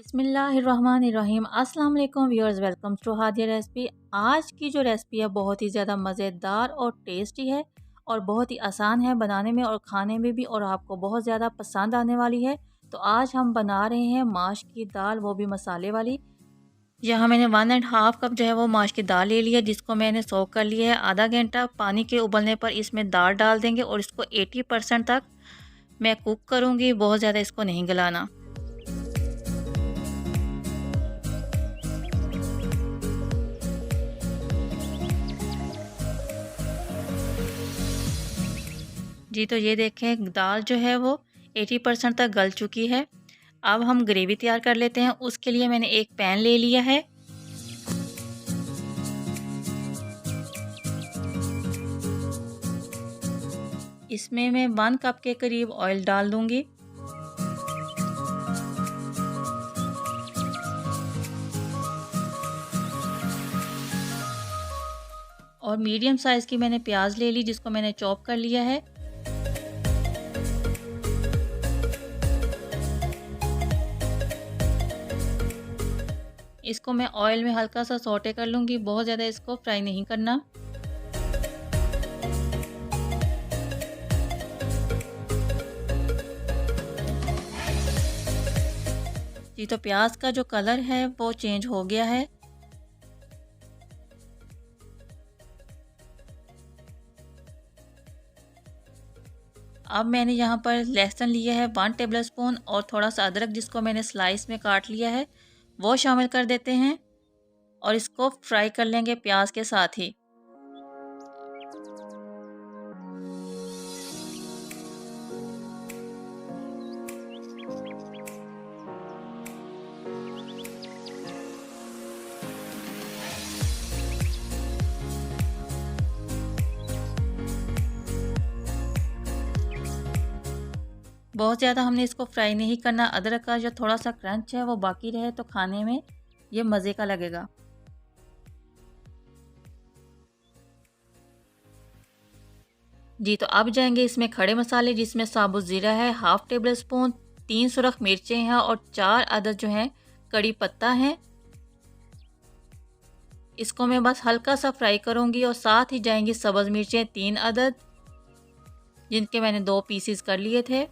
बिस्मिल्लाहिर्रहमानिर्रहीम। अस्सलाम वालेकुम viewers, welcome to Hadiya recipe. आज की जो रेसिपी है बहुत ही ज़्यादा मज़ेदार और टेस्टी है और बहुत ही आसान है बनाने में और खाने में भी, और आपको बहुत ज़्यादा पसंद आने वाली है। तो आज हम बना रहे हैं माश की दाल, वो भी मसाले वाली। यहाँ मैंने 1.5 कप जो है वो माश की दाल ले लिया, जिसको मैंने सोक कर लिया है आधा घंटा। पानी के उबलने पर इसमें दाल डाल देंगे और इसको 80% तक मैं कुक करूँगी, बहुत ज़्यादा इसको नहीं गलाना। जी, तो ये देखें दाल जो है वो 80% तक गल चुकी है। अब हम ग्रेवी तैयार कर लेते हैं। उसके लिए मैंने एक पैन ले लिया है। इसमें मैं 1 कप के करीब ऑयल डाल दूंगी। और मीडियम साइज़ की मैंने प्याज ले ली, जिसको मैंने चॉप कर लिया है। इसको मैं ऑयल में हल्का सा सौटे कर लूँगी, बहुत ज़्यादा इसको फ्राई नहीं करना। जी, तो प्याज का जो कलर है वो चेंज हो गया है। अब मैंने यहाँ पर लहसुन लिया है 1 टेबल स्पून, और थोड़ा सा अदरक जिसको मैंने स्लाइस में काट लिया है वो शामिल कर देते हैं और इसको फ्राई कर लेंगे प्याज के साथ ही। बहुत ज़्यादा हमने इसको फ्राई नहीं करना। अदरक का जो थोड़ा सा क्रंच है वो बाकी रहे तो खाने में ये मज़े का लगेगा। जी, तो अब जाएंगे इसमें खड़े मसाले, जिसमें साबुत ज़ीरा है 1/2 टेबल स्पून, 3 सुरख मिर्चें हैं और 4 अदद जो हैं कड़ी पत्ता है। इसको मैं बस हल्का सा फ्राई करूँगी। और साथ ही जाएंगी सब्ज़ मिर्चें 3 अदद, जिनके मैंने 2 पीसीस कर लिए थे।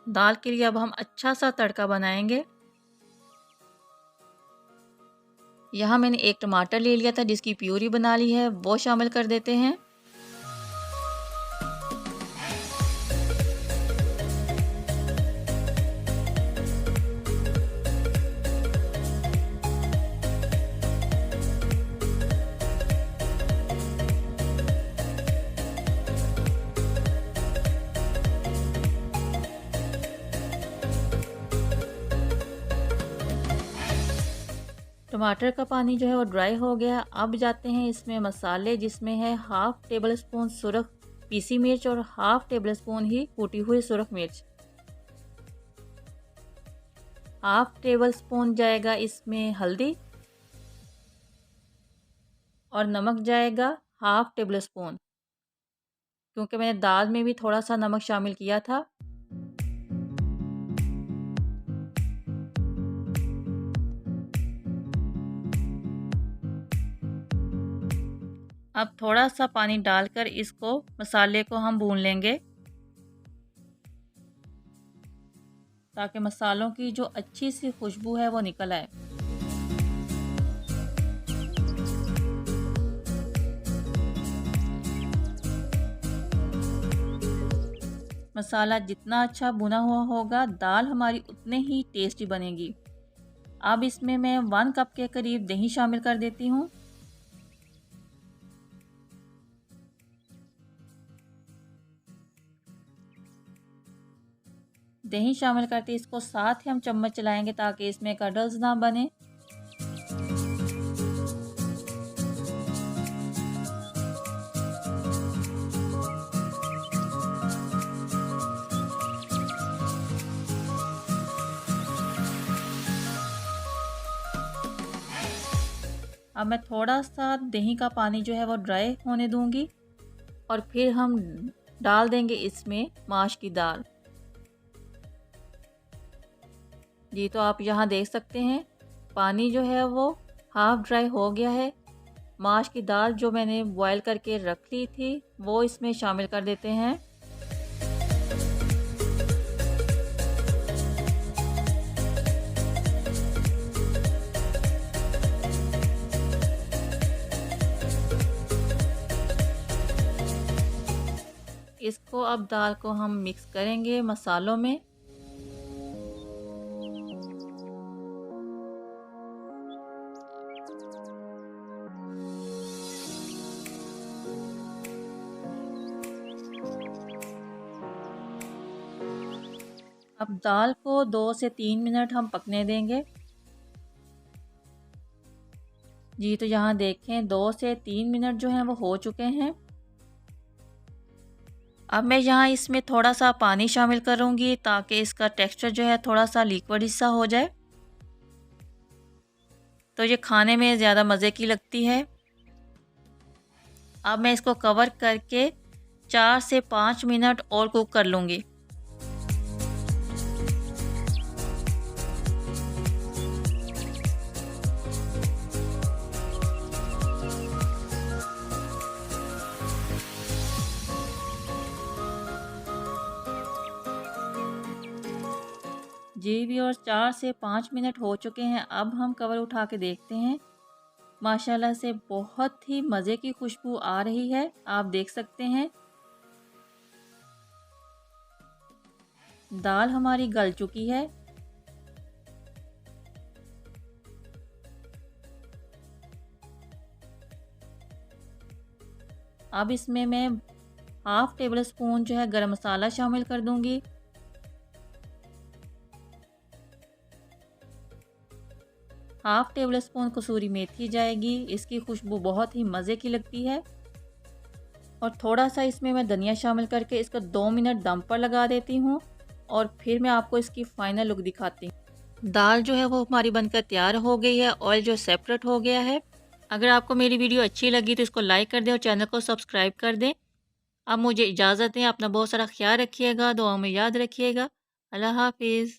दाल के लिए अब हम अच्छा सा तड़का बनाएंगे। यहाँ मैंने एक टमाटर ले लिया था, जिसकी प्यूरी बना ली है, वो शामिल कर देते हैं। टमाटर का पानी जो है वो ड्राई हो गया। अब जाते हैं इसमें मसाले, जिसमें है 1/2 टेबल स्पून सुरख पीसी मिर्च और 1/2 टेबल स्पून ही कूटी हुई सुरख मिर्च। 1/2 टेबल स्पून जाएगा इसमें हल्दी, और नमक जाएगा 1/2 टेबल स्पून, क्योंकि मैंने दाल में भी थोड़ा सा नमक शामिल किया था। अब थोड़ा सा पानी डालकर इसको मसाले को हम भून लेंगे, ताकि मसालों की जो अच्छी सी खुशबू है वो निकल आए। मसाला जितना अच्छा भुना हुआ होगा, दाल हमारी उतने ही टेस्टी बनेगी। अब इसमें मैं 1 कप के करीब दही शामिल कर देती हूँ। दही शामिल करते इसको साथ ही हम चम्मच चलाएंगे, ताकि इसमें कडल्स ना बने। अब मैं थोड़ा सा दही का पानी जो है वो ड्राई होने दूंगी, और फिर हम डाल देंगे इसमें माश की दाल। जी तो आप यहाँ देख सकते हैं पानी जो है वो हाफ़ ड्राई हो गया है। माश की दाल जो मैंने बॉयल करके रख ली थी वो इसमें शामिल कर देते हैं। इसको अब दाल को हम मिक्स करेंगे मसालों में। अब दाल को 2 से 3 मिनट हम पकने देंगे। जी तो यहाँ देखें 2 से 3 मिनट जो हैं वो हो चुके हैं। अब मैं यहाँ इसमें थोड़ा सा पानी शामिल करूँगी ताकि इसका टेक्सचर जो है थोड़ा सा लिक्विड सा हो जाए, तो ये खाने में ज़्यादा मज़े की लगती है। अब मैं इसको कवर करके 4 से 5 मिनट और कुक कर लूँगी। जी भी और 4 से 5 मिनट हो चुके हैं। अब हम कवर उठा के देखते हैं। माशाल्लाह से बहुत ही मज़े की खुशबू आ रही है, आप देख सकते हैं। दाल हमारी गल चुकी है। अब इसमें मैं हाफ़ टेबल स्पून जो है गरम मसाला शामिल कर दूंगी। हाफ़ टेबल स्पून कसूरी मेथी जाएगी, इसकी खुशबू बहुत ही मज़े की लगती है। और थोड़ा सा इसमें मैं धनिया शामिल करके इसका 2 मिनट दम पर लगा देती हूँ और फिर मैं आपको इसकी फ़ाइनल लुक दिखाती हूँ। दाल जो है वो हमारी बनकर तैयार हो गई है, ऑयल जो सेपरेट हो गया है। अगर आपको मेरी वीडियो अच्छी लगी तो इसको लाइक कर दें और चैनल को सब्सक्राइब कर दें। अब मुझे इजाज़त दें, अपना बहुत सारा ख्याल रखिएगा, दुआ में याद रखिएगा। अल्लाह हाफिज़।